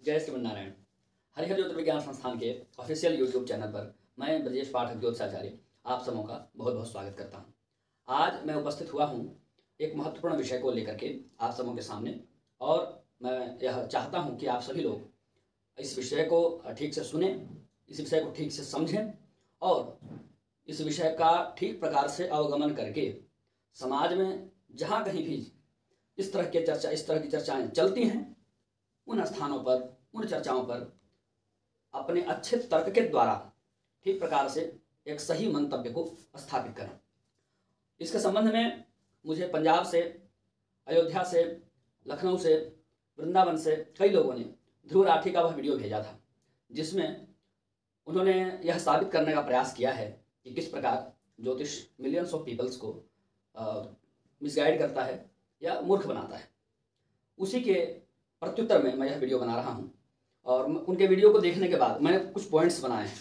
जय श्रीमन्नारायण। हरिहर ज्योतिर्विज्ञान संस्थान के ऑफिशियल यूट्यूब चैनल पर मैं ब्रजेश पाठक ज्योतिषाचार्य आप सबों का बहुत बहुत स्वागत करता हूं। आज मैं उपस्थित हुआ हूं एक महत्वपूर्ण विषय को लेकर के आप सबों के सामने, और मैं यह चाहता हूं कि आप सभी लोग इस विषय को ठीक से सुने, इस विषय को ठीक से समझें और इस विषय का ठीक प्रकार से अवगमन करके समाज में जहाँ कहीं भी इस तरह की चर्चाएँ चलती हैं, उन स्थानों पर, उन चर्चाओं पर अपने अच्छे तर्क के द्वारा ठीक प्रकार से एक सही मंतव्य को स्थापित करें। इसके संबंध में मुझे पंजाब से, अयोध्या से, लखनऊ से, वृंदावन से कई लोगों ने ध्रुव राठी का वह वीडियो भेजा था, जिसमें उन्होंने यह साबित करने का प्रयास किया है कि किस प्रकार ज्योतिष मिलियंस ऑफ पीपल्स को मिसगाइड करता है या मूर्ख बनाता है। उसी के प्रत्युत्तर में मैं यह वीडियो बना रहा हूं, और उनके वीडियो को देखने के बाद मैंने कुछ पॉइंट्स बनाए हैं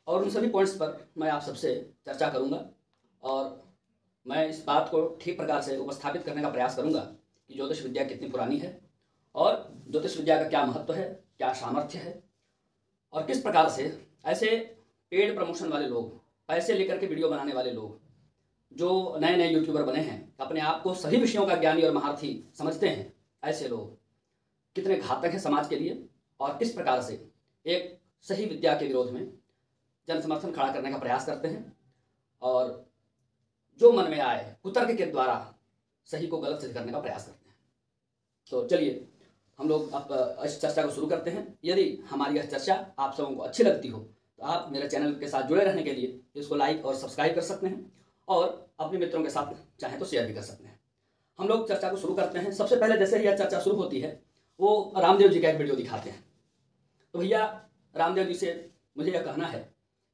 और उन सभी पॉइंट्स पर मैं आप सबसे चर्चा करूंगा और मैं इस बात को ठीक प्रकार से उपस्थापित करने का प्रयास करूंगा कि ज्योतिष विद्या कितनी पुरानी है और ज्योतिष विद्या का क्या महत्व है, क्या सामर्थ्य है, और किस प्रकार से ऐसे पेड प्रमोशन वाले लोग, पैसे लेकर के वीडियो बनाने वाले लोग, जो नए नए यूट्यूबर बने हैं, अपने आप को सभी विषयों का ज्ञानी और महारथी समझते हैं, ऐसे लोग कितने घातक हैं समाज के लिए, और किस प्रकार से एक सही विद्या के विरोध में जन समर्थन खड़ा करने का प्रयास करते हैं और जो मन में आए कुतर्क के द्वारा सही को गलत सिद्ध करने का प्रयास करते हैं। तो चलिए हम लोग अब इस चर्चा को शुरू करते हैं। यदि हमारी यह चर्चा आप सबों को अच्छी लगती हो तो आप मेरे चैनल के साथ जुड़े रहने के लिए इसको लाइक और सब्सक्राइब कर सकते हैं और अपने मित्रों के साथ चाहें तो शेयर भी कर सकते हैं। हम लोग चर्चा को शुरू करते हैं। सबसे पहले जैसे ही यह चर्चा शुरू होती है वो रामदेव जी का एक वीडियो दिखाते हैं। तो भैया रामदेव जी से मुझे यह कहना है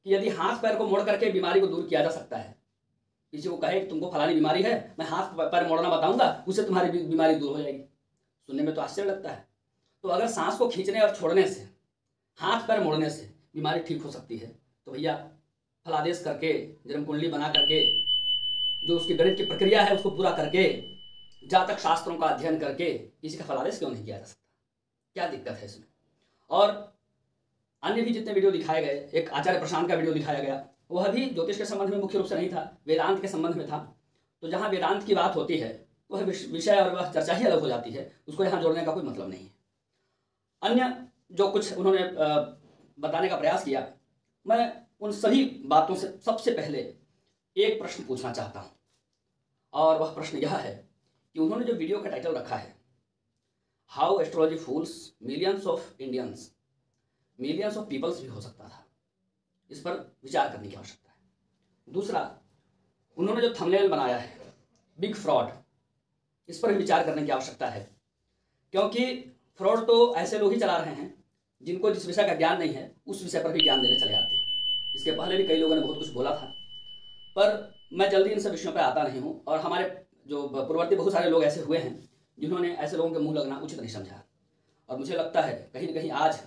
कि यदि हाथ पैर को मोड़ करके बीमारी को दूर किया जा सकता है, किसी को कहे कि तुमको फलानी बीमारी है, मैं हाथ पैर मोड़ना बताऊंगा, उससे तुम्हारी बीमारी दूर हो जाएगी, सुनने में तो आश्चर्य लगता है। तो अगर सांस को खींचने और छोड़ने से, हाथ पैर मोड़ने से बीमारी ठीक हो सकती है, तो भैया फलादेश करके, जन्म कुंडली बना करके, जो उसकी गणित की प्रक्रिया है उसको पूरा करके, जातक शास्त्रों का अध्ययन करके किसी का फलादेश क्यों नहीं किया जा सकता? क्या दिक्कत है इसमें? और अन्य भी जितने वीडियो दिखाए गए, एक आचार्य प्रशांत का वीडियो दिखाया गया, वह भी ज्योतिष के संबंध में मुख्य रूप से नहीं था, वेदांत के संबंध में था। तो जहाँ वेदांत की बात होती है वह विषय और वह चर्चा ही अलग हो जाती है, उसको यहाँ जोड़ने का कोई मतलब नहीं है। अन्य जो कुछ उन्होंने बताने का प्रयास किया, मैं उन सभी बातों से सबसे पहले एक प्रश्न पूछना चाहता हूँ, और वह प्रश्न यह है कि उन्होंने जो वीडियो का टाइटल रखा है, how astrology fools millions of Indians, millions of peoples भी हो सकता था, इस पर विचार करने की आवश्यकता है। दूसरा, उन्होंने जो थंबनेल बनाया है बिग फ्रॉड, इस पर भी विचार करने की आवश्यकता है, क्योंकि फ्रॉड तो ऐसे लोग ही चला रहे हैं जिनको जिस विषय का ज्ञान नहीं है उस विषय पर भी ज्ञान देने चले जाते हैं। इसके पहले भी कई लोगों ने बहुत कुछ बोला था, पर मैं जल्दी इन सब विषयों पर आता नहीं हूँ, और हमारे जो पूर्ववर्ती बहुत सारे लोग ऐसे हुए हैं जिन्होंने ऐसे लोगों के मुंह लगना उचित नहीं समझा, और मुझे लगता है कहीं ना कहीं आज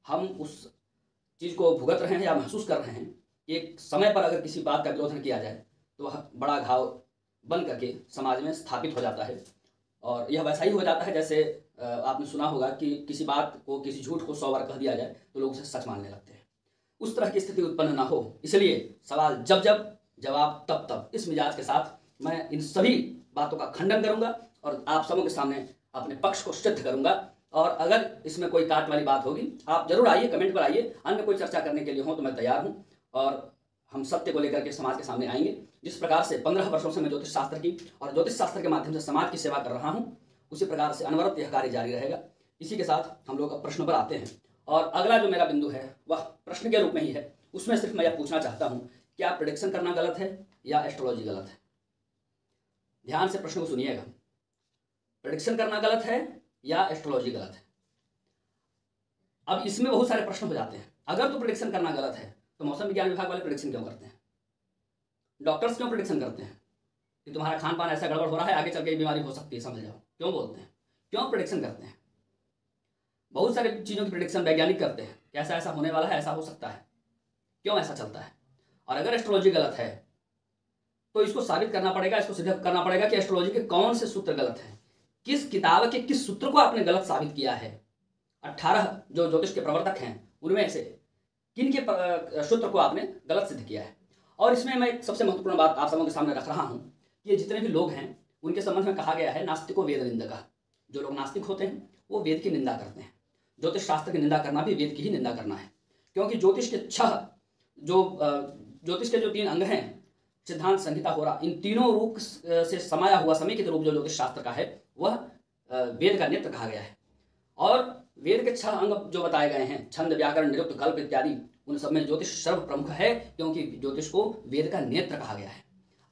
हम उस चीज़ को भुगत रहे हैं या महसूस कर रहे हैं कि एक समय पर अगर किसी बात का विरोध न किया जाए तो वह बड़ा घाव बन करके समाज में स्थापित हो जाता है, और यह वैसा ही हो जाता है जैसे आपने सुना होगा कि किसी बात को, किसी झूठ को 100 बार कह दिया जाए तो लोग उसे सच मानने लगते हैं। उस तरह की स्थिति उत्पन्न ना हो, इसलिए सवाल जब जब, जवाब तब तब, इस मिजाज के साथ मैं इन सभी बातों का खंडन करूंगा और आप सबों के सामने अपने पक्ष को सिद्ध करूंगा। और अगर इसमें कोई काट वाली बात होगी आप जरूर आइए, कमेंट पर आइए, अन्य कोई चर्चा करने के लिए हो तो मैं तैयार हूं, और हम सत्य को लेकर के समाज के सामने आएंगे। जिस प्रकार से 15 वर्षों से मैं ज्योतिष शास्त्र की और ज्योतिष शास्त्र के माध्यम से समाज की सेवा कर रहा हूं, उसी प्रकार से अनवरत यह कार्य जारी रहेगा। इसी के साथ हम लोग अब प्रश्न पर आते हैं, और अगला जो मेरा बिंदु है वह प्रश्न के रूप में ही है। उसमें सिर्फ मैं यह पूछना चाहता हूँ, क्या प्रेडिक्शन करना गलत है या एस्ट्रोलॉजी गलत है? ध्यान से प्रश्न को सुनिएगा। प्रेडिक्शन करना गलत है या एस्ट्रोलॉजी गलत है? अब इसमें बहुत सारे प्रश्न हो जाते हैं। अगर तो प्रेडिक्शन करना गलत है तो मौसम विज्ञान विभाग वाले प्रेडिक्शन क्यों करते हैं? डॉक्टर्स क्यों प्रेडिक्शन करते हैं कि तुम्हारा खान पान ऐसा गड़बड़ हो रहा है, आगे चल के बीमारी हो सकती है, समझ जाओ? क्यों बोलते हैं? क्यों प्रेडिक्शन करते हैं? बहुत सारी चीज़ों की प्रेडिक्शन वैज्ञानिक करते हैं कि ऐसा ऐसा होने वाला है, ऐसा हो सकता है। क्यों ऐसा चलता है? और अगर एस्ट्रोलॉजी गलत है तो इसको साबित करना पड़ेगा, इसको सिद्ध करना पड़ेगा कि एस्ट्रोलॉजी के कौन से सूत्र गलत हैं, किस किताब के किस सूत्र को आपने गलत साबित किया है। 18 जो ज्योतिष के प्रवर्तक हैं उनमें से किन के सूत्र को आपने गलत सिद्ध किया है। और इसमें मैं एक सबसे महत्वपूर्ण बात आप सबों के सामने रख रहा हूँ कि ये जितने भी लोग हैं उनके संबंध में कहा गया है नास्तिको वेद निंदका। जो लोग नास्तिक होते हैं वो वेद की निंदा करते हैं। ज्योतिष शास्त्र की निंदा करना भी वेद की ही निंदा करना है, क्योंकि ज्योतिष के 6 ज्योतिष के जो 3 अंग हैं, सिद्धांत, संहिता, होरा, इन तीनों रूप से समाया हुआ समेकित रूप जो ज्योतिष शास्त्र का है वह वेद का नेत्र कहा गया है। और वेद के 6 अंग जो बताए गए हैं, छंद, व्याकरण, निरुक्त, कल्प इत्यादि, उन सब में ज्योतिष सर्व प्रमुख है, क्योंकि ज्योतिष को वेद का नेत्र कहा गया है।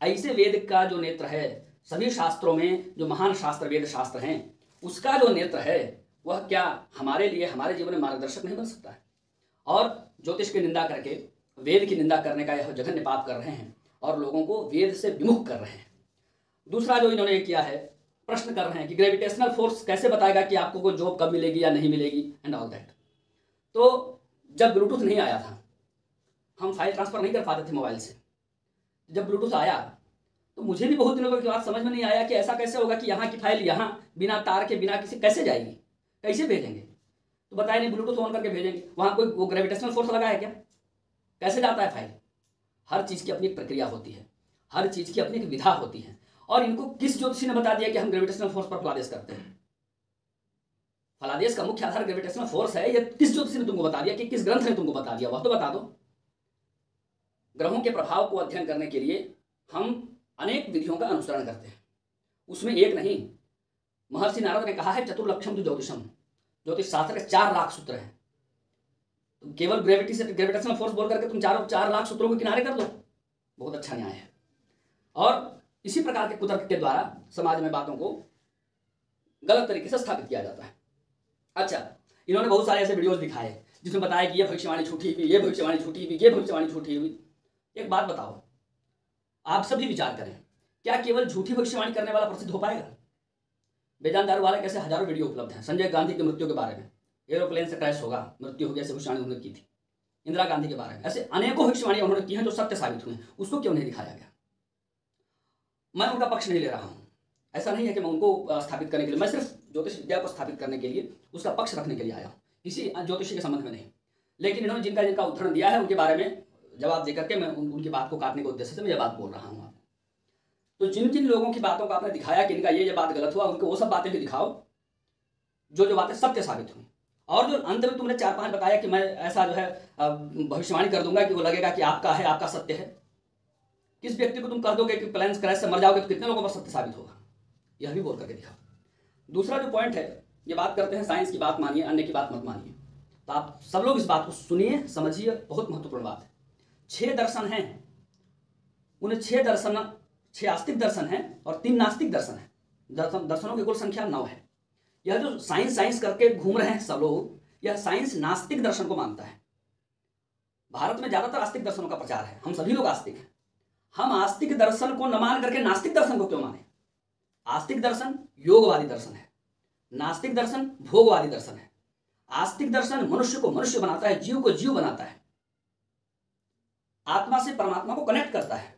ऐसे वेद का जो नेत्र है, सभी शास्त्रों में जो महान शास्त्र वेद शास्त्र हैं, उसका जो नेत्र है वह क्या हमारे लिए, हमारे जीवन में मार्गदर्शक नहीं बन सकता है? और ज्योतिष की निंदा करके वेद की निंदा करने का यह जघन्य पाप कर रहे हैं और लोगों को वेद से विमुख कर रहे हैं। दूसरा जो इन्होंने किया है, प्रश्न कर रहे हैं कि ग्रेविटेशनल फोर्स कैसे बताएगा कि आपको कोई जॉब कब मिलेगी या नहीं मिलेगी एंड ऑल दैट। तो जब ब्लूटूथ नहीं आया था, हम फाइल ट्रांसफर नहीं कर पाते थे मोबाइल से। जब ब्लूटूथ आया तो मुझे भी बहुत दिनों के बाद समझ में नहीं आया कि ऐसा कैसे होगा कि यहाँ की फाइल यहाँ बिना तार के, बिना किसी, कैसे जाएगी, कैसे भेजेंगे। तो बताया नहीं, ब्लूटूथ ऑन करके भेजेंगे। वहाँ कोई वो ग्रेविटेशनल फोर्स लगा है क्या? कैसे जाता है फाइल? हर चीज़ की अपनी एक प्रक्रिया होती है, हर चीज़ की अपनी एक विधा होती है। और इनको किस ज्योतिषी ने बता दिया कि हम ग्रेविटेशनल फोर्स पर फलादेश करते हैं? फलादेश का मुख्य आधार ग्रेविटेशनल फोर्स है। ये किस ज्योतिषी ने तुमको बता दिया, कि किस ग्रंथ ने तुमको बता दिया? वह तो बता दो। ग्रहों के प्रभाव को अध्ययन करने के लिए हम अनेक विधियों का अनुसरण करते हैं, उसमें एक नहीं। महर्षि नारद ने कहा है चतुर्लक्षम तो ज्योतिषम, ज्योतिष शास्त्र के 4 लाख सूत्र हैं। तो केवल ग्रेविटी से, ग्रेविटेशनल फोर्स बोल करके तुम 4 लाख सूत्रों को किनारे कर दो, बहुत अच्छा न्याय है। और इसी प्रकार के कुतर्क के द्वारा समाज में बातों को गलत तरीके से स्थापित किया जाता है। अच्छा, इन्होंने बहुत सारे ऐसे वीडियोस दिखाए जिसमें बताया कि ये भविष्यवाणी झूठी हुई, ये भविष्यवाणी झूठी हुई, ये भविष्यवाणी झूठी हुई। एक बात बताओ, आप सभी विचार करें, क्या केवल झूठी भविष्यवाणी करने वाला प्रसिद्ध हो पाएगा? बेजान दारू वाले कैसे हजारों वीडियो उपलब्ध हैं। संजय गांधी की मृत्यु के बारे में, एरोप्लेन से क्रैश होगा, मृत्यु हो गया, ऐसे भविष्यवाणी उन्होंने की थी। इंदिरा गांधी के बारे में ऐसे अनेकों भविष्यवाणियां उन्होंने की हैं जो सत्य साबित हुई हैं, उसको क्यों नहीं दिखाया गया? मैं उनका पक्ष नहीं ले रहा हूं, ऐसा नहीं है कि मैं उनको स्थापित करने के लिए, मैं सिर्फ ज्योतिष विद्या को स्थापित करने के लिए, उसका पक्ष रखने के लिए आया हूँ, किसी ज्योतिषी के संबंध में नहीं। लेकिन इन्होंने जिनका उदाहरण दिया है उनके बारे में जवाब देकर के मैं उनकी बात को काटने के उद्देश्य से मैं यह बात बोल रहा हूँ। तो जिन जिन लोगों की बातों को आपने दिखाया कि इनका ये बात गलत हुआ, उनको वो सब बातें भी दिखाओ जो बातें सत्य साबित हुई। और जो अंत में तुमने 4-5 बताया कि मैं ऐसा जो है भविष्यवाणी कर दूंगा कि वो लगेगा कि आपका है, आपका सत्य है। किस व्यक्ति को तुम कर दोगे कि प्लेन क्रैश से मर जाओगे तो कितने लोगों पर सत्य साबित होगा? यह भी बोल करके दिखाओ। दूसरा जो पॉइंट है, ये बात करते हैं साइंस की बात मानिए, अन्य की बात मत मानिए। तो आप सब लोग इस बात को सुनिए, समझिए, बहुत महत्वपूर्ण बात है। 6 दर्शन हैं, उन्हें 6 आस्तिक दर्शन हैं और 3 नास्तिक दर्शन हैं। दर्शनों की कुल संख्या 9 है। यह जो साइंस करके घूम रहे हैं सब लोग, यह साइंस नास्तिक दर्शन को मानता है। भारत में ज्यादातर आस्तिक दर्शनों का प्रचार है, हम सभी लोग आस्तिक हैं। हम आस्तिक दर्शन को न मान करके नास्तिक दर्शन को क्यों माने? आस्तिक दर्शन योगवादी दर्शन है, नास्तिक दर्शन भोगवादी दर्शन है। आस्तिक दर्शन मनुष्य को मनुष्य बनाता है, जीव को जीव बनाता है, आत्मा से परमात्मा को कनेक्ट करता है।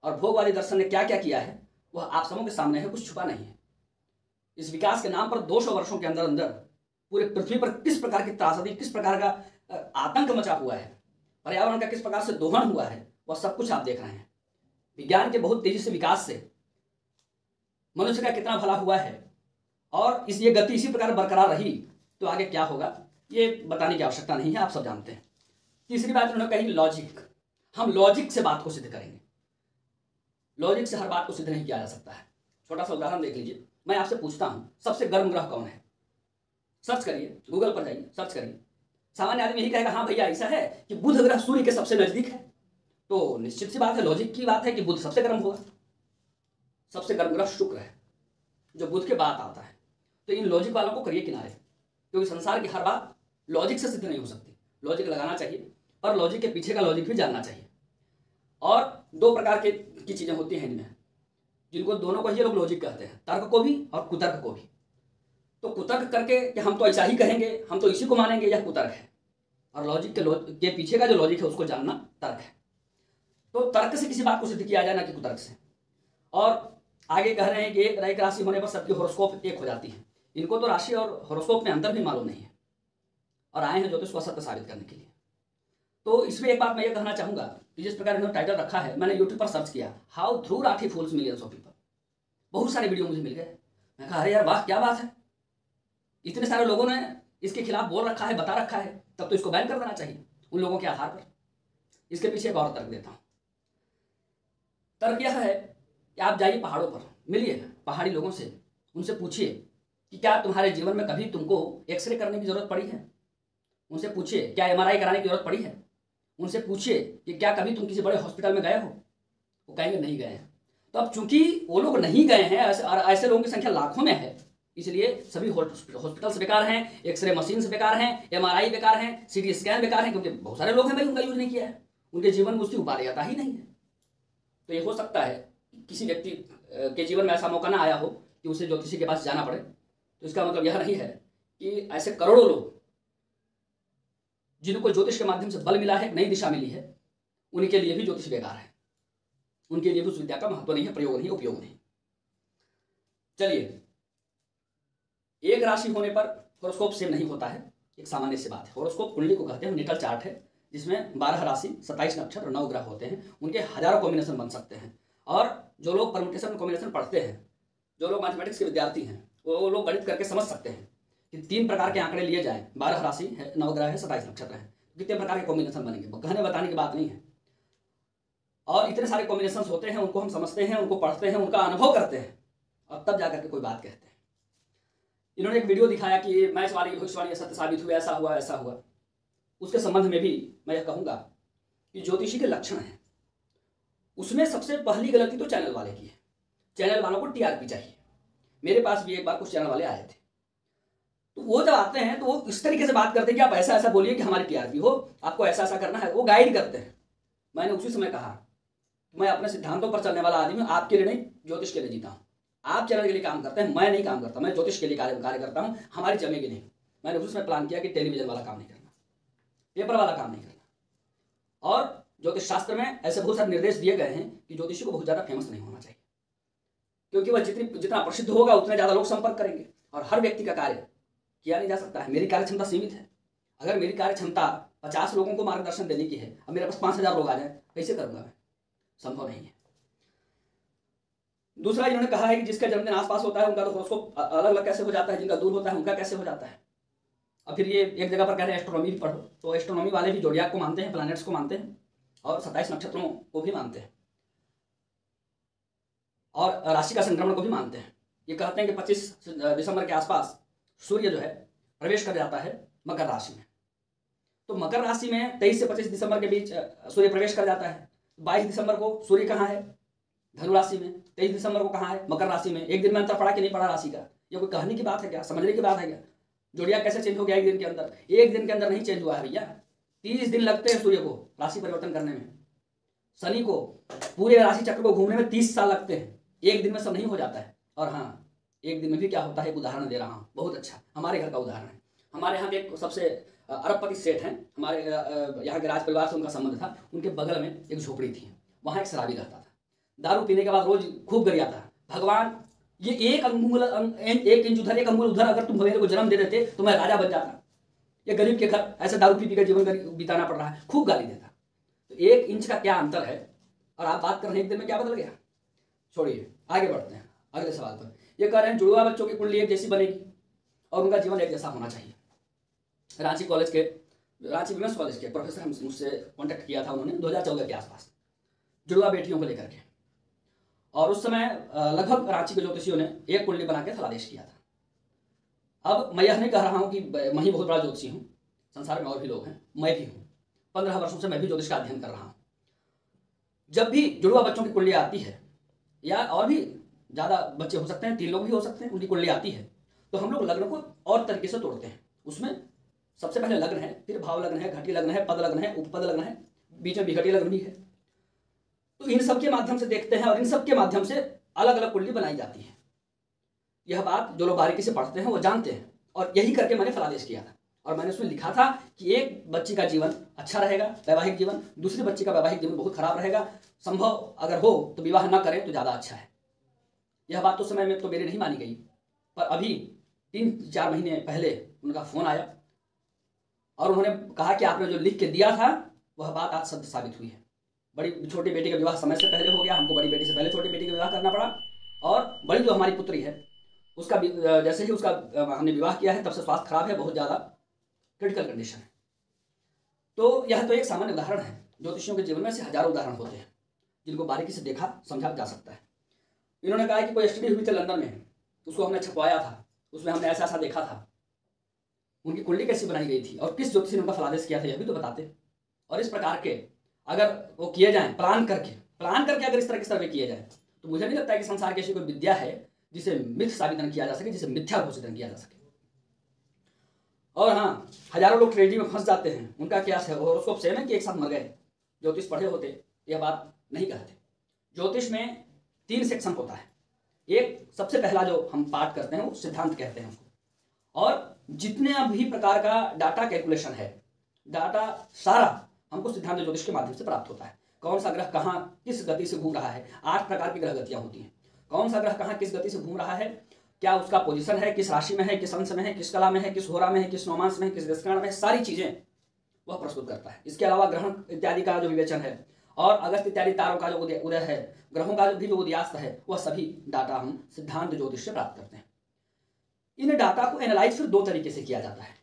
और भोगवादी दर्शन ने क्या क्या किया है वह आप सबों के सामने है, कुछ छुपा नहीं है। इस विकास के नाम पर 200 वर्षों के अंदर अंदर पूरे पृथ्वी पर किस प्रकार की त्रासदी, किस प्रकार का आतंक मचा हुआ है, पर्यावरण का किस प्रकार से दोहन हुआ है, वह सब कुछ आप देख रहे हैं। विज्ञान के बहुत तेजी से विकास से मनुष्य का कितना भला हुआ है, और ये गति इसी प्रकार बरकरार रही तो आगे क्या होगा ये बताने की आवश्यकता नहीं है, आप सब जानते हैं। तीसरी बात उन्होंने कही लॉजिक। हम लॉजिक से बात को सिद्ध करेंगे। लॉजिक से हर बात को सिद्ध नहीं किया जा सकता है। छोटा सा उदाहरण देख लीजिए, मैं आपसे पूछता हूं सबसे गर्म ग्रह कौन है? सर्च करिए, गूगल पर जाइए, सर्च करिए। सामान्य आदमी यही कहेगा हाँ भैया ऐसा है कि बुध ग्रह सूर्य के सबसे नजदीक है, तो निश्चित सी बात है, लॉजिक की बात है कि बुध सबसे गर्म होगा। सबसे गर्म ग्रह शुक्र है जो बुध के बाद आता है। तो इन लॉजिक वालों को करिए किनारे, क्योंकि संसार की हर बात लॉजिक से सिद्ध नहीं हो सकती। लॉजिक लगाना चाहिए, पर लॉजिक के पीछे का लॉजिक भी जानना चाहिए। और 2 प्रकार की चीजें होती हैं इनमें, जिनको दोनों को ही लोग लॉजिक कहते हैं, तर्क को भी और कुतर्क को भी। तो कुतर्क करके कि हम तो ऐसा ही कहेंगे, हम तो इसी को मानेंगे, यह कुतर्क है। और लॉजिक के पीछे का जो लॉजिक है उसको जानना तर्क है। तो तर्क से किसी बात को सिद्ध किया जाए, ना कि कुतर्क से। और आगे कह रहे हैं कि एक राशि होने पर सबकी हॉरोस्कोप एक हो जाती है। इनको तो राशि और हॉरोस्कोप में अंतर भी मालूम नहीं है। और आए हैं ज्योतिष को असत्य साबित करने के लिए। तो इसमें एक बात मैं ये कहना चाहूँगा कि जिस प्रकार इन्होंने टाइटल रखा है, मैंने यूट्यूब पर सर्च किया, how Dhruv Rathee fools millions of people. बहुत सारे वीडियो मुझे मिल गए। मैं कहा अरे यार वाह, क्या बात है, इतने सारे लोगों ने इसके खिलाफ बोल रखा है, बता रखा है, तब तो इसको बैन कर देना चाहिए उन लोगों के आधार पर। इसके पीछे एक और तर्क देता हूँ। तर्क यह है कि आप जाइए पहाड़ों पर, मिलिए पहाड़ी लोगों से, उनसे पूछिए कि क्या तुम्हारे जीवन में कभी तुमको एक्सरे करने की जरूरत पड़ी है। उनसे पूछिए क्या एमआरआई कराने की जरूरत पड़ी है। उनसे पूछिए कि क्या कभी तुम किसी बड़े हॉस्पिटल में गए हो। वो कहेंगे नहीं गए हैं। तो अब चूंकि वो लोग नहीं गए हैं और ऐसे लोगों की संख्या लाखों में है, इसलिए सभी हॉस्पिटल्स बेकार हैं, एक्सरे मशीन बेकार हैं, एमआरआई बेकार हैं, सीटी स्कैन बेकार हैं, क्योंकि बहुत सारे लोग हैं भाई उनका यूज नहीं किया है, उनके जीवन में उसकी उपाधि आता ही नहीं है। तो ये हो सकता है किसी व्यक्ति के जीवन में ऐसा मौका ना आया हो कि उसे ज्योतिषी के पास जाना पड़े। तो इसका मतलब यह नहीं है कि ऐसे करोड़ों लोग जिनको ज्योतिष के माध्यम से बल मिला है, नई दिशा मिली है, उनके लिए भी ज्योतिष बेकार है, उनके लिए भी उस विद्या का महत्व नहीं है, प्रयोग नहीं, उपयोग नहीं। चलिए, एक राशि होने पर हॉरोस्कोप सेम नहीं होता है, एक सामान्य सी बात है। हॉरोस्कोप कुंडली को कहते हैं, नेटल चार्ट है जिसमें 12 राशि, 27 नक्षत्र, 9 ग्रह होते हैं, उनके हजारों कॉम्बिनेशन बन सकते हैं। और जो लोग परम्यूटेशन कॉम्बिनेशन पढ़ते हैं, जो लोग मैथमेटिक्स के विद्यार्थी हैं, वो लोग गणित करके समझ सकते हैं कि 3 प्रकार के आंकड़े लिए जाएं, 12 राशि है, 9 ग्रह है, 27 नक्षत्र है, कितने प्रकार के कॉम्बिनेशन बनेंगे, कहने बताने की बात नहीं है। और इतने सारे कॉम्बिनेशन होते हैं, उनको हम समझते हैं, उनको पढ़ते हैं, उनका अनुभव करते हैं, और तब जाकर के कोई बात कहते हैं। इन्होंने एक वीडियो दिखाया कि मैच वाली भविष्यवाणी सत्य साबित हुई, ऐसा हुआ ऐसा हुआ। उसके संबंध में भी मैं यह कहूँगा कि ज्योतिषी के लक्षण हैं, उसमें सबसे पहली गलती तो चैनल वाले की है। चैनल वालों को टीआरपी चाहिए। मेरे पास भी एक बार कुछ चैनल वाले आए थे, तो वो जब आते हैं तो वो इस तरीके से बात करते हैं कि आप ऐसा ऐसा बोलिए कि हमारी टीआरपी हो, आपको ऐसा ऐसा करना है, वो गाइड करते हैं। मैंने उसी समय कहा मैं अपने सिद्धांतों पर चलने वाला आदमी हूँ, आपके लिए नहीं, ज्योतिष के लिए जीता हूँ। आप चैनल के लिए काम करते हैं, मैं नहीं काम करता, मैं ज्योतिष के लिए कार्य करता हूँ, हमारी जमेगी नहीं। मैंने उसी समय प्लान किया कि टेलीविजन वाला काम नहीं करना, पेपर वाला काम नहीं करना। और ज्योतिष शास्त्र में ऐसे बहुत सारे निर्देश दिए गए हैं कि ज्योतिषी को बहुत ज़्यादा फेमस नहीं होना चाहिए, क्योंकि वह जितना प्रसिद्ध होगा उतने ज़्यादा लोग संपर्क करेंगे, और हर व्यक्ति का कार्य किया नहीं जा सकता है। मेरी कार्य क्षमता सीमित है। अगर मेरी कार्य क्षमता 50 लोगों को मार्गदर्शन देने की है, अब मेरे पास 5000 लोग आ जाए, कैसे करूँगा मैं? संभव नहीं है। दूसरा इन्होंने कहा है कि जिसका जन्मदिन आसपास होता है उनका तो हॉरोस्कोप अलग अलग कैसे हो जाता है, जिनका दूर होता है उनका कैसे हो जाता है। और फिर ये एक जगह पर कह रहे हैं एस्ट्रोनॉमी भी पढ़ो, तो एस्ट्रोनॉमी वाले भी जोडियाक को मानते हैं, प्लैनेट्स को मानते हैं, और 27 नक्षत्रों को भी मानते हैं, और राशि का संक्रमण को भी मानते हैं। ये कहते हैं कि 25 दिसंबर के आसपास सूर्य जो है प्रवेश कर जाता है मकर राशि में। तो मकर राशि में 23 से 25 दिसंबर के बीच सूर्य प्रवेश कर जाता है। 22 दिसंबर को सूर्य कहाँ है? धनु राशि में। 23 दिसंबर को कहाँ है? मकर राशि में। एक दिन में अंतर पड़ा कि नहीं पड़ा राशि का? ये कोई कहने की बात है क्या? समझने की बात है क्या? जोड़िया कैसे चेंज हो गया एक दिन के अंदर? एक दिन के अंदर नहीं चेंज हुआ है भैया, 30 दिन लगते हैं सूर्य को राशि परिवर्तन करने में। शनि को पूरे राशि चक्र को घूमने में 30 साल लगते हैं। एक दिन में सब नहीं हो जाता है। और हाँ, एक दिन में भी क्या होता है, एक उदाहरण दे रहा हूँ, बहुत अच्छा, हमारे घर का उदाहरण है। हमारे यहाँ के एक सबसे अरबपति सेठ हैं, हमारे यहाँ के राज परिवार से उनका संबंध था। उनके बगल में एक झोपड़ी थी, वहाँ एक शराबी रहता था। दारू पीने के बाद रोज खूब गरियाता था, भगवान ये एक इंच उधर एक अंगुल उधर अगर तुम मेरे को जन्म दे देते तो मैं राजा बन जाता। ये गरीब के घर ऐसे दारू पी कर जीवन बिताना पड़ रहा है, खूब गाली देता। तो 1 इंच का क्या अंतर है, और आप बात कर रहे हैं एक दिन में क्या बदल गया। छोड़िए, आगे बढ़ते हैं अगले सवाल पर। ये कह रहे हैं जुड़वा बच्चों की कुंडली एक जैसी बनेगी और उनका जीवन एक जैसा होना चाहिए। रांची विमेंस कॉलेज के प्रोफेसर मुझसे कांटेक्ट किया था उन्होंने 2014 के आसपास, जुड़वा बेटियों को लेकर के। और उस समय लगभग रांची के ज्योतिषियों ने एक कुंडली बना के फलादेश किया था। अब मैं यह नहीं कह रहा हूँ कि मैं ही बहुत बड़ा ज्योतिषी हूँ, संसार में और भी लोग हैं, मैं भी हूँ। 15 वर्षों से मैं भी ज्योतिष का अध्ययन कर रहा हूँ। जब भी जुड़वा बच्चों की कुंडली आती है, या और भी ज़्यादा बच्चे हो सकते हैं, 3 लोग भी हो सकते हैं, उनकी कुंडली आती है, तो हम लोग लग्न को और तरीके से तोड़ते हैं। उसमें सबसे पहले लग्न है, फिर भाव लग्न है, घटी लग्न है, पद लग्न है, उपपद लग्न है, बीच में विघटी लग्न भी है। तो इन सब के माध्यम से देखते हैं और इन सब के माध्यम से अलग अलग कुंडली बनाई जाती है। यह बात जो लोग बारीकी से पढ़ते हैं वो जानते हैं, और यही करके मैंने फलादेश किया था। और मैंने उसमें लिखा था कि एक बच्ची का जीवन अच्छा रहेगा, वैवाहिक जीवन, दूसरी बच्ची का वैवाहिक जीवन बहुत खराब रहेगा, संभव अगर हो तो विवाह न करें तो ज़्यादा अच्छा है। यह बात तो समय में तो मेरी नहीं मानी गई, पर अभी 3-4 महीने पहले उनका फ़ोन आया और उन्होंने कहा कि आपने जो लिख के दिया था वह बात आज सत्य साबित हुई है। बड़ी छोटी बेटी का विवाह समय से पहले हो गया, हमको बड़ी बेटी से पहले छोटी बेटी का विवाह करना पड़ा, और बड़ी जो हमारी पुत्री है उसका जैसे ही उसका हमने विवाह किया है तब से स्वास्थ्य खराब है, बहुत ज़्यादा क्रिटिकल कंडीशन है। तो यह तो एक सामान्य उदाहरण है। ज्योतिषियों के जीवन में से हजारों उदाहरण होते हैं जिनको बारीकी से देखा समझा जा सकता है। इन्होंने कहा कि कोई स्टडी हुई थी लंदन में, उसको हमने छपवाया था, उसमें हमने ऐसा ऐसा देखा था, उनकी कुंडली कैसी बनाई गई थी और किस ज्योतिषी ने उनका फलादेश किया था यह भी तो बताते। और इस प्रकार के अगर वो किए जाएं प्लान करके अगर इस तरह के सर्वे किए जाए तो मुझे नहीं लगता है कि संसार की ऐसी कोई विद्या है जिसे मिथ साबित न किया जा सके, जिसे मिथ्या घोषित न किया जा सके। और हाँ, हजारों लोग ट्रेडी में फंस जाते हैं, उनका क्या है, हॉरोस्कोप सेम है कि एक साथ मर गए, ज्योतिष पढ़े होते यह बात नहीं कहते। ज्योतिष में 3 सेक्शन होता है। एक सबसे पहला जो हम पाठ करते हैं वो सिद्धांत कहते हैं उसको, और जितने भी प्रकार का डाटा कैलकुलेशन है, डाटा सारा हमको सिद्धांत ज्योतिष के माध्यम से प्राप्त होता है। कौन सा ग्रह कहाँ किस गति से घूम रहा है, 8 प्रकार की ग्रह गतियां होती हैं। कौन सा ग्रह कहाँ किस गति से घूम रहा है, क्या उसका पोजीशन है, किस राशि में है, किस अंश में है, किस कला में है, किस होरा में है, किस नौमांश में है, किस दशकरण में है, सारी चीजें वह प्रस्तुत करता है। इसके अलावा ग्रहण इत्यादि का जो विवेचन है और अगस्त इत्यादि तारों का जो उदय है, ग्रहों का जो उदयास्त है, वह सभी डाटा हम सिद्धांत ज्योतिष से प्राप्त करते हैं। इन डाटा को एनालाइज फिर 2 तरीके से किया जाता है।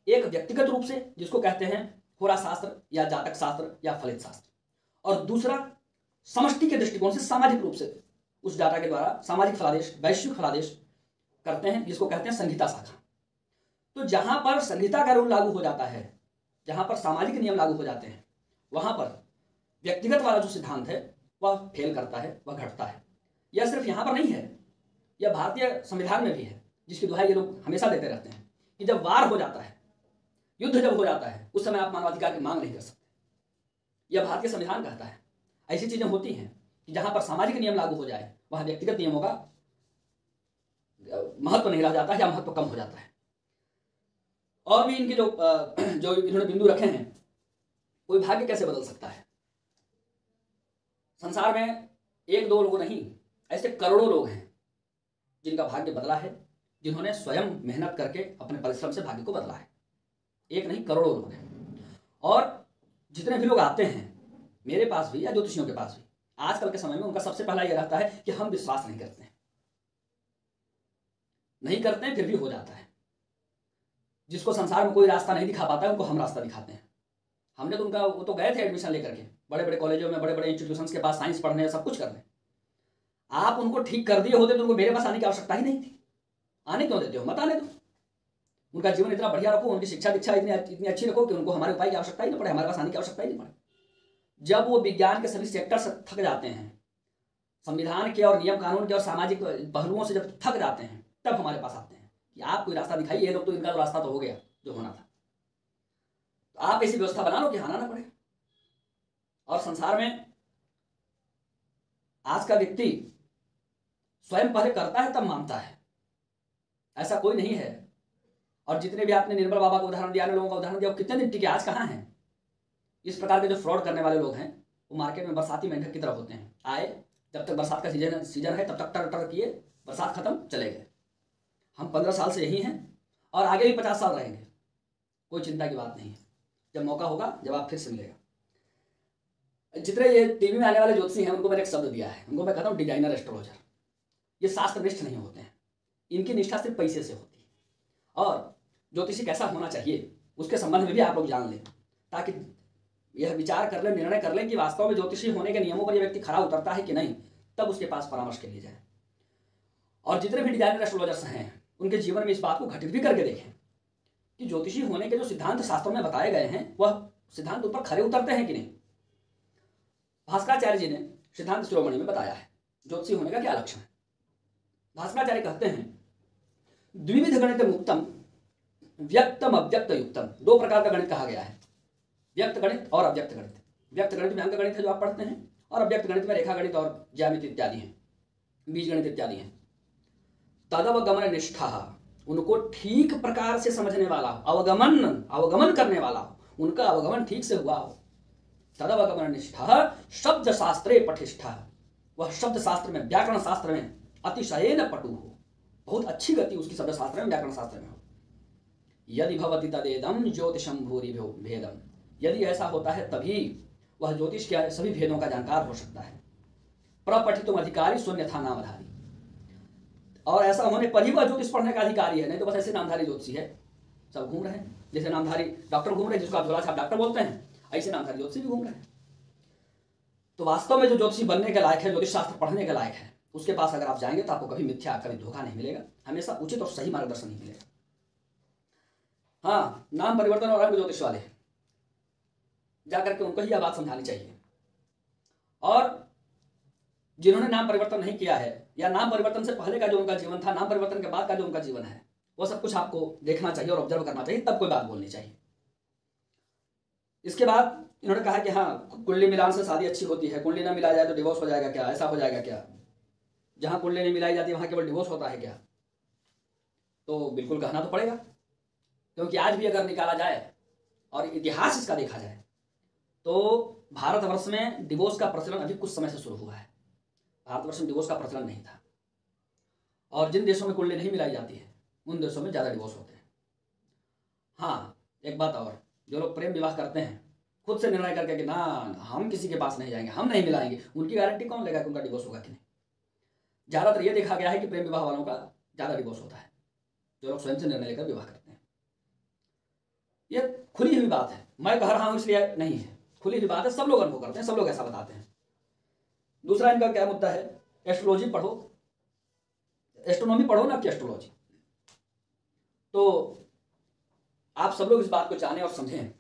एक व्यक्तिगत रूप से जिसको कहते हैं होरा शास्त्र या जातक शास्त्र या फलित शास्त्र, और दूसरा समष्टि के दृष्टिकोण से सामाजिक रूप से उस डाटा के द्वारा सामाजिक फलादेश, वैश्विक फलादेश करते हैं, जिसको कहते हैं संहिता शाखा। तो जहां पर संहिता का रूल लागू हो जाता है, जहां पर सामाजिक नियम लागू हो जाते हैं, वहां पर व्यक्तिगत वाला जो सिद्धांत है वह फेल करता है, वह घटता है। यह सिर्फ यहां पर नहीं है, यह भारतीय संविधान में भी है, जिसकी दुहाई ये लोग हमेशा देते रहते हैं कि जब वार हो जाता है, युद्ध जब हो जाता है, उस समय आप मानवाधिकार की मांग नहीं कर सकते। यह भारतीय संविधान कहता है। ऐसी चीजें होती हैं कि जहां पर सामाजिक नियम लागू हो जाए वहां व्यक्तिगत नियमों का महत्व नहीं रह जाता है या महत्व कम हो जाता है। और भी इनके जो इन्होंने बिंदु रखे हैं, कोई भाग्य कैसे बदल सकता है। संसार में 1-2 लोग नहीं, ऐसे करोड़ों लोग हैं जिनका भाग्य बदला है, जिन्होंने स्वयं मेहनत करके अपने परिश्रम से भाग्य को बदला है। एक नहीं, करोड़ों लोग हैं। और जितने भी लोग आते हैं मेरे पास भी या ज्योतिषियों के पास भी, आजकल के समय में उनका सबसे पहला यह रहता है कि हम विश्वास नहीं करते हैं, फिर भी हो जाता है। जिसको संसार में कोई रास्ता नहीं दिखा पाता है उनको हम रास्ता दिखाते हैं। हमने तो उनका वो तो गए थे एडमिशन लेकर के बड़े बड़े कॉलेजों में, बड़े बड़े इंस्टीट्यूशंस के पास साइंस पढ़ने, सब कुछ करने। आप उनको ठीक कर दिए होते तो उनको मेरे पास आने की आवश्यकता ही नहीं थी। आने क्यों देते हो, मत आने दो। उनका जीवन इतना बढ़िया रखो, उनकी शिक्षा दीक्षा इतनी अच्छी रखो कि उनको हमारे उपाय की आवश्यकता ही नहीं पड़े, हमारे पास आने की आवश्यकता ही नहीं पड़े। जब वो विज्ञान के सभी सेक्टर से थक जाते हैं, संविधान के और नियम कानून के और सामाजिक पहलुओं से जब थक जाते हैं, तब हमारे पास आते हैं कि आप कोई रास्ता दिखाइए। ये लोग तो इनका तो रास्ता तो हो गया जो होना था, तो आप ऐसी व्यवस्था बना लो कि आना ना पड़े। और संसार में आज का व्यक्ति स्वयं पहले करता है तब मानता है, ऐसा कोई नहीं है। और जितने भी आपने निर्मल बाबा का उदाहरण दिया, लोगों का उदाहरण दिया, वो कितने दिन टिके, आज कहाँ हैं। इस प्रकार के जो फ्रॉड करने वाले लोग हैं वो मार्केट में बरसाती मेंढक की तरह होते हैं। आए, जब तक बरसात का सीजन है तब तक टर टर किए, बरसात खत्म, चले गए। हम 15 साल से यही हैं और आगे भी 50 साल रहेंगे, कोई चिंता की बात नहीं है। जब मौका होगा, जब आप फिर से मिलेगा। जितने ये टीवी में आने वाले ज्योतिषी हैं उनको मैंने एक शब्द दिया है, उनको मैं कहता हूँ डिजाइनर एस्ट्रोलॉजर। ये शास्त्रनिष्ठ नहीं होते हैं, इनकी निष्ठा सिर्फ पैसे से होती है। और ज्योतिषी कैसा होना चाहिए उसके संबंध में भी आप लोग जान लें, ताकि यह विचार कर लें, निर्णय कर लें कि वास्तव में ज्योतिषी होने के नियमों पर यह व्यक्ति खरा उतरता है कि नहीं, तब उसके पास परामर्श के लिए जाए। और जितने भी डिजाइनर एस्ट्रोलॉजर्स हैं उनके जीवन में इस बात को घटित भी करके देखें कि ज्योतिषी होने के जो सिद्धांत शास्त्रों में बताए गए हैं वह सिद्धांत उन पर खरे उतरते हैं कि नहीं। भास्कराचार्य जी ने सिद्धांत शिरोमणि में बताया है ज्योतिषी होने का क्या लक्षण है। भास्कराचार्य कहते हैं, द्विविध गणित मुक्तम व्यक्तम अव्यक्त युक्तम। 2 प्रकार का गणित कहा गया है, व्यक्त गणित और अव्यक्त गणित। व्यक्त गणित में अंक गणित है जो आप पढ़ते हैं, और अव्यक्त गणित में रेखा गणित और ज्यामिति इत्यादि हैं, बीज गणित इत्यादि हैं। तदवगमन निष्ठा, उनको ठीक प्रकार से समझने वाला हो, अवगमन करने वाला हो, उनका अवगमन ठीक से हुआ हो। तदवगमन निष्ठा शब्द शास्त्रे पठिष्ठा, वह शब्द शास्त्र में, व्याकरण शास्त्र में अतिशयेन पटु हो, बहुत अच्छी गति उसकी शब्द शास्त्र में, व्याकरण शास्त्र में हो। यदि भवति तदेदम ज्योतिषम भूरि भेदम। यदि ऐसा होता है तभी वह ज्योतिष के सभी भेदों का जानकार हो सकता है। प्रपठितुम अधिकारी शून्यथा नामधारी, और ऐसा होने पर ही वह ज्योतिष पढ़ने का अधिकारी है, नहीं तो बस ऐसे नामधारी ज्योतिषी है, सब घूम रहे हैं। जैसे नामधारी डॉक्टर घूम रहे हैं, जिसको आप झोला छाप डॉक्टर बोलते हैं, ऐसे नामधारी ज्योतिषी भी घूम रहे हैं। तो वास्तव में जो ज्योतिषी बनने के लायक है, ज्योतिष शास्त्र पढ़ने के लायक है, उसके पास अगर आप जाएंगे तो आपको कभी मिथ्या, कभी धोखा नहीं मिलेगा, हमेशा उचित और सही मार्गदर्शन ही मिलेगा। हाँ, नाम परिवर्तन और अंग ज्योतिष वाले जाकर के उनको ही यह बात समझानी चाहिए। और जिन्होंने नाम परिवर्तन नहीं किया है, या नाम परिवर्तन से पहले का जो उनका जीवन था, नाम परिवर्तन के बाद का जो उनका जीवन है, वो सब कुछ आपको देखना चाहिए और ऑब्जर्व करना चाहिए, तब कोई बात बोलनी चाहिए। इसके बाद इन्होंने कहा कि हाँ, कुंडली मिलान से शादी अच्छी होती है, कुंडली ना मिलाया जाए तो डिवोर्स हो जाएगा क्या, ऐसा हो जाएगा क्या? जहां कुंडली नहीं मिलाई जाती वहां केवल डिवोर्स होता है क्या? तो बिल्कुल कहना तो पड़ेगा, क्योंकि आज भी अगर निकाला जाए और इतिहास इसका देखा जाए तो भारतवर्ष में डिवोर्स का प्रचलन अभी कुछ समय से शुरू हुआ है। भारतवर्ष में डिवोर्स का प्रचलन नहीं था, और जिन देशों में कुंडली नहीं मिलाई जाती है उन देशों में ज़्यादा डिवोर्स होते हैं। हाँ, एक बात और, जो लोग प्रेम विवाह करते हैं खुद से निर्णय करके कि ना हम किसी के पास नहीं जाएंगे, हम नहीं मिलाएंगे, उनकी गारंटी कौन लेगा कि उनका डिवोर्स होगा कि नहीं? ज़्यादातर ये देखा गया है कि प्रेम विवाह वालों का ज़्यादा डिवोर्स होता है, जो लोग स्वयं से निर्णय लेकर विवाह करते हैं। ये खुली हुई बात है, मैं कह रहा हूँ इसलिए नहीं है, खुली हुई बात है, सब लोग अनुभव करते हैं, सब लोग ऐसा बताते हैं। दूसरा इनका क्या मुद्दा है, एस्ट्रोलॉजी पढ़ो, एस्ट्रोनॉमी पढ़ो ना कि एस्ट्रोलॉजी। तो आप सब लोग इस बात को जानें और समझें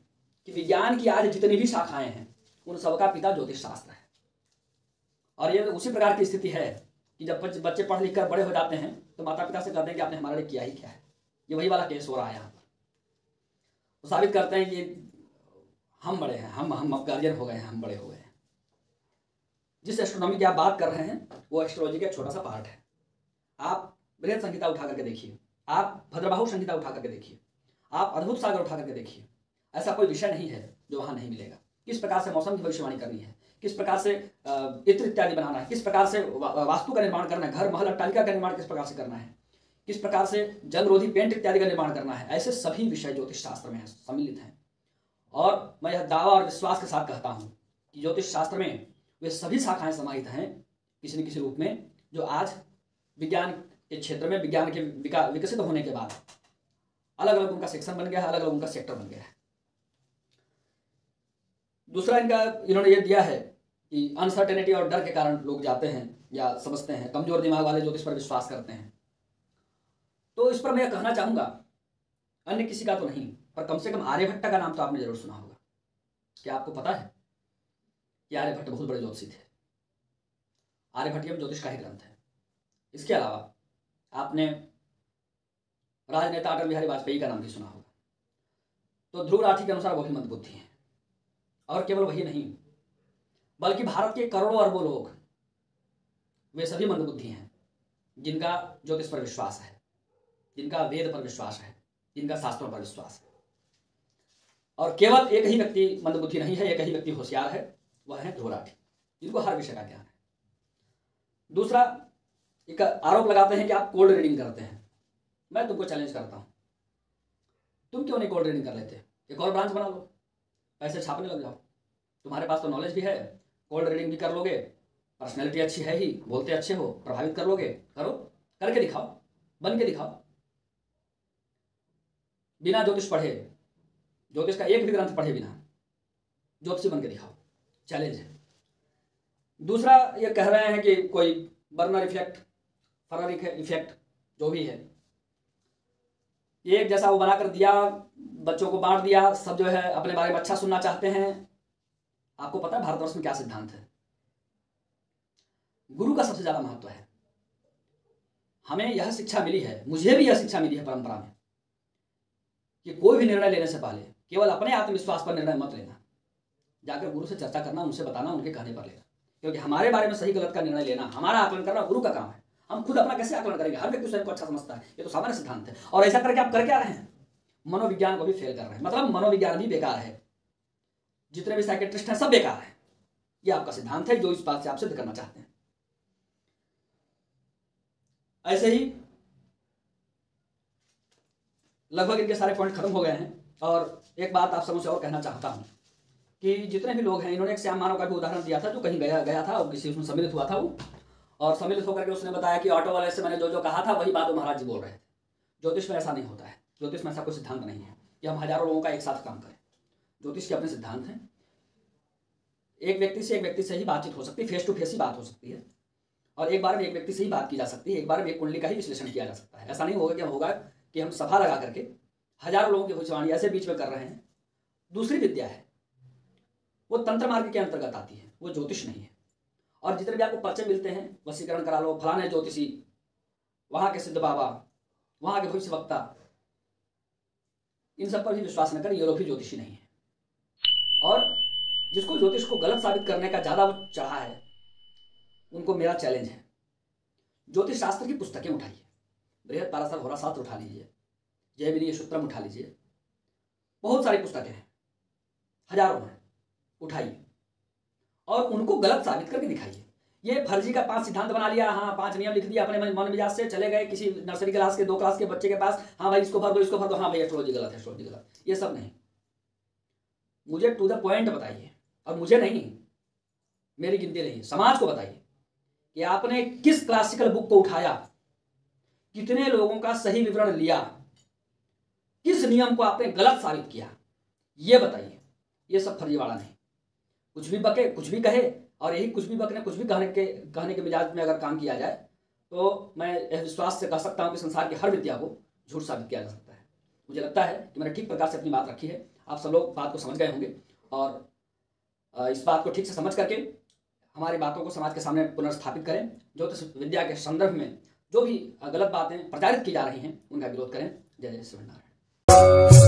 कि विज्ञान की आज जितनी भी शाखाएं हैं उन सबका पिता ज्योतिष शास्त्र है। और ये उसी प्रकार की स्थिति है कि जब बच्चे पढ़ लिख कर बड़े हो जाते हैं तो माता पिता से कहते हैं कि आपने हमारे लिए किया ही क्या है। ये वही वाला केस हो रहा है यहाँ पर। तो साबित करते हैं कि हम बड़े हैं, हम गार्जियन हो गए हैं, हम बड़े हो गए हैं। जिस एस्ट्रोनॉमी की आप बात कर रहे हैं वो एस्ट्रोलॉजी का एक छोटा सा पार्ट है। आप बृहद संहिता उठा करके देखिए, आप भद्रबाहु संहिता उठा करके देखिए, आप अद्भुत सागर उठा करके देखिए, ऐसा कोई विषय नहीं है जो वहाँ नहीं मिलेगा। किस प्रकार से मौसम की भविष्यवाणी करनी है, किस प्रकार से इत्र इत्यादि बनाना है, किस प्रकार से वास्तु का निर्माण करना है, घर महल अट्टालिका का निर्माण किस प्रकार से करना है, किस प्रकार से जंगरोधी पेंट इत्यादि का निर्माण करना है, ऐसे सभी विषय ज्योतिष शास्त्र में सम्मिलित हैं। और मैं यह दावा और विश्वास के साथ कहता हूँ कि ज्योतिष शास्त्र में वे सभी शाखाएं समाहित हैं किसी न किसी रूप में, जो आज विज्ञान के क्षेत्र में, विज्ञान के विकसित होने के बाद अलग अलग उनका सेक्शन बन गया है, अलग अलग उनका सेक्टर बन गया है। दूसरा इन्होंने ये दिया है कि अनसर्टेनिटी और डर के कारण लोग जाते हैं या समझते हैं, कमजोर दिमाग वाले ज्योतिष पर विश्वास करते हैं। तो इस पर मैं कहना चाहूंगा, अन्य किसी का तो नहीं, पर कम से कम आर्यभट्ट का नाम तो आपने जरूर सुना होगा। क्या आपको पता है कि आर्यभट्ट बहुत बड़े ज्योतिषी थे? आर्यभट्टियम ज्योतिष का ही ग्रंथ है। इसके अलावा आपने राजनेता अटल बिहारी वाजपेयी का नाम भी सुना होगा। तो ध्रुव राठी के अनुसार वो भी मंदबुद्धि हैं, और केवल वही नहीं बल्कि भारत के करोड़ों अरबों लोग वे सभी मंदबुद्धि हैं जिनका ज्योतिष पर विश्वास है, जिनका वेद पर विश्वास है, जिनका शास्त्रों पर विश्वास है। और केवल एक ही व्यक्ति मंदबुद्धि नहीं है, एक ही व्यक्ति होशियार है, वह है ध्रुव राठी, जिनको हर विषय का ज्ञान है। दूसरा, एक आरोप लगाते हैं कि आप कोल्ड रीडिंग करते हैं। मैं तुमको चैलेंज करता हूं, तुम क्यों नहीं कोल्ड रीडिंग कर लेते? एक और ब्रांच बना लो, पैसे छापने लग जाओ, तुम्हारे पास तो नॉलेज भी है, कोल्ड रीडिंग भी कर लोगे, पर्सनैलिटी अच्छी है ही, बोलते अच्छे हो, प्रभावित कर लोगे, करो, करके दिखाओ, बन के दिखाओ, बिना ज्योतिष पढ़े, ज्योतिष का एक भी ग्रंथ पढ़े बिना ज्योतिषी बन के दिखाओ, चैलेंज है। दूसरा, ये कह रहे हैं कि कोई बर्नर इफेक्ट, फरवरी इफेक्ट जो भी है, एक जैसा वो बनाकर दिया, बच्चों को बांट दिया, सब जो है अपने बारे में अच्छा सुनना चाहते हैं। आपको पता है भारतवर्ष में क्या सिद्धांत है? गुरु का सबसे ज्यादा महत्व है। हमें यह शिक्षा मिली है, मुझे भी यह शिक्षा मिली है परंपरा में, कि कोई भी निर्णय लेने से पहले केवल अपने आत्मविश्वास पर निर्णय मत लेना, जाकर गुरु से चर्चा करना, उनसे बताना, उनके कहने पर लेना। क्योंकि हमारे बारे में सही गलत का निर्णय लेना, हमारा आकलन करना गुरु का काम है। हम खुद अपना कैसे आकलन करेंगे? हर व्यक्ति स्वयं को अच्छा समझता है, ये तो सामान्य सिद्धांत है। और ऐसा करके आप कर क्या रहे हैं? मनोविज्ञान को भी फेल कर रहे हैं, मतलब मनोविज्ञान भी बेकार है, जितने भी साइकेट्रिस्ट हैं सब बेकार है। ये आपका सिद्धांत है जो इस बात से आप सिद्ध करना चाहते हैं। ऐसे ही लगभग इनके सारे पॉइंट खत्म हो गए हैं। और एक बात आप सबसे और कहना चाहता हूँ कि जितने भी लोग हैं, इन्होंने एक श्याम मानव का भी उदाहरण दिया था जो कहीं गया था और किसी उसमें सम्मिलित हुआ था वो, और सम्मिलित होकर के उसने बताया कि ऑटो वाले से मैंने जो जो कहा था वही बात वो महाराज जी बोल रहे थे। ज्योतिष में ऐसा नहीं होता है। ज्योतिष में ऐसा कोई सिद्धांत नहीं है कि हम हजारों लोगों का एक साथ काम करें। ज्योतिष के अपने सिद्धांत हैं। एक व्यक्ति से ही बातचीत हो सकती है, फेस टू फेस ही बात हो सकती है, और एक बार में एक व्यक्ति से ही बात की जा सकती है, एक बार में एक कुंडली का ही विश्लेषण किया जा सकता है। ऐसा नहीं होगा कि हम सभा लगा करके हजारों लोगों की भविष्यवाणी ऐसे बीच में कर रहे हैं। दूसरी विद्या है, वो तंत्र मार्ग के अंतर्गत आती है, वो ज्योतिष नहीं है। और जितने भी आपको पर्चे मिलते हैं, वशीकरण करा लो, फलाने ज्योतिषी, वहां के सिद्ध बाबा, वहां के भविष्यवक्ता, इन सब पर भी विश्वास न करें, ये लोग भी ज्योतिषी नहीं है। और जिसको ज्योतिष को गलत साबित करने का ज्यादा वो चढ़ा है, उनको मेरा चैलेंज है, ज्योतिष शास्त्र की पुस्तकें उठाइए, बृहद पाराशर होरा शास्त्र उठा लीजिए, जयमिनीय सूत्रम उठा लीजिए, बहुत सारी पुस्तकें हैं, हजारों हैं, उठाइए और उनको गलत साबित करके दिखाइए। ये फर्जी का 5 सिद्धांत बना लिया, हाँ 5 नियम लिख दिया अपने मन मिजाज से, चले गए किसी नर्सरी क्लास के 2 क्लास के बच्चे के पास, हाँ भाई इसको भर दो, हाँ भाई एस्ट्रोलॉजी गलत है, एस्ट्रोलॉजी गलत। ये सब नहीं, मुझे टू द पॉइंट बताइए, और मुझे नहीं, मेरी गिनती नहीं, समाज को बताइए कि आपने किस क्लासिकल बुक को उठाया, कितने लोगों का सही विवरण लिया, किस नियम को आपने गलत साबित किया, ये बताइए। ये सब फर्जीवाड़ा नहीं, कुछ भी बके, कुछ भी कहे, और यही कुछ भी बकने, कुछ भी कहने के मिजाज में अगर काम किया जाए तो मैं यह विश्वास से कह सकता हूं कि संसार की हर विद्या को झूठ साबित किया जा सकता है। मुझे लगता है कि मैंने ठीक प्रकार से अपनी बात रखी है, आप सब लोग बात को समझ गए होंगे, और इस बात को ठीक से समझ करके हमारी बातों को समाज के सामने पुनर्स्थापित करें। ज्योतिष विद्या के संदर्भ में जो भी गलत बातें प्रचारित की जा रही हैं उनका विरोध करें। जय जय श्री नारायण।